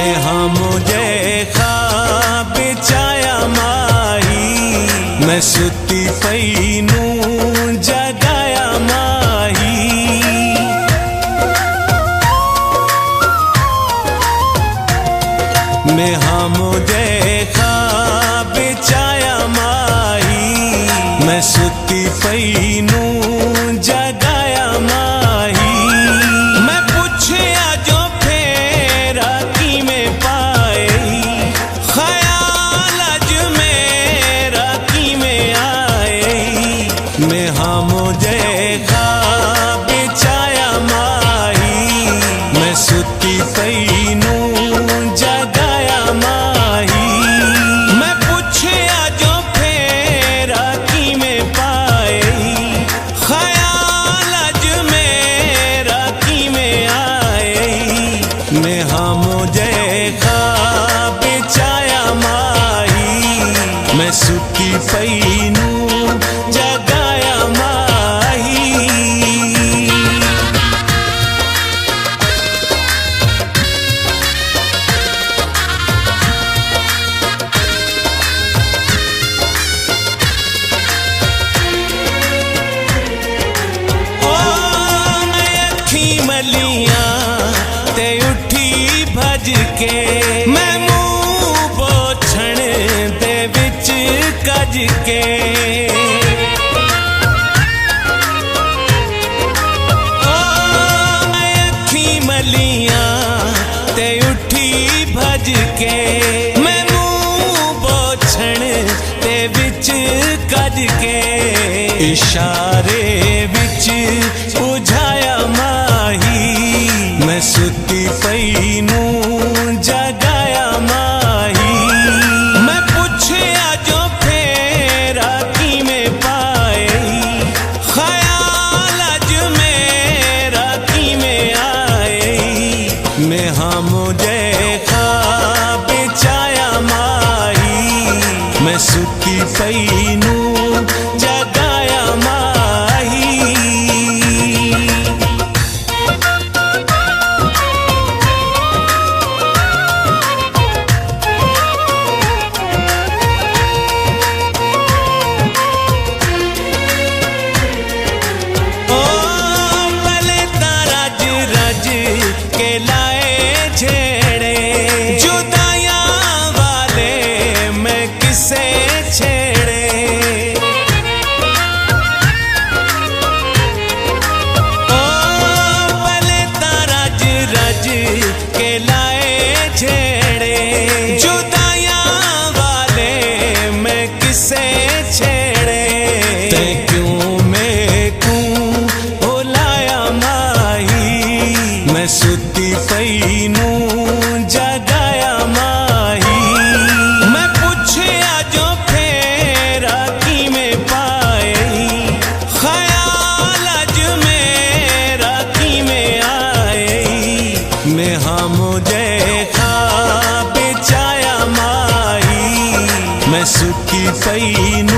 ने हाँ मुझे ख्वाब चाया माही, मैं सुती पई नूं जगाया माही। ने हाँ मुझे ख्वाब चाया माही, मैं सुती पई नूं जगाया माही। मैं पूछया जो फेरा की में पाए, ख्याल अज मेरा की में आए। मैं हाँ मुझे ख्वाब चाया माही, मैं सुती पई नूं जगाया माही। मैं पूछया जो फेरा की में पाए, ख्याल अज मेरा की में आए। मैं हाँ मुझे ख्वाब चाया माही, मैं सुती पई नूं जगाया माही। मलियां ते उठी भज के, मैं मुंह पोछण दे विच कज के। मैं अखी मलियां ते उठी भज के, मैं मुंह पोछण दे विच कज के। इशारे विच बुझाया माही, मैं सुती पई नूं जगाया माही। मैं पूछया जो फेरा की में पाए, ख्याल अज मेरा की में आए। मैं हाँ मुझे ख्वाब चाया माही, मैं सुती पई नूं जगाया माही। के लाए छेड़े जुदाइयां वाले, मैं किसे छेड़े। ओ भले तारा रज के लाए छेड़े जुदाइयां वाले, मैं किसे छेड़े। ते क्यों मैं क्यों भुलाया माही, मैं सुती पई नूं जगाया माही। मैं पूछया जो फेरा की में पाए, ख्याल अज मेरा की में आए। मैं हाँ मुझे ख्वाब चाया माही, मैं सुती पई नूं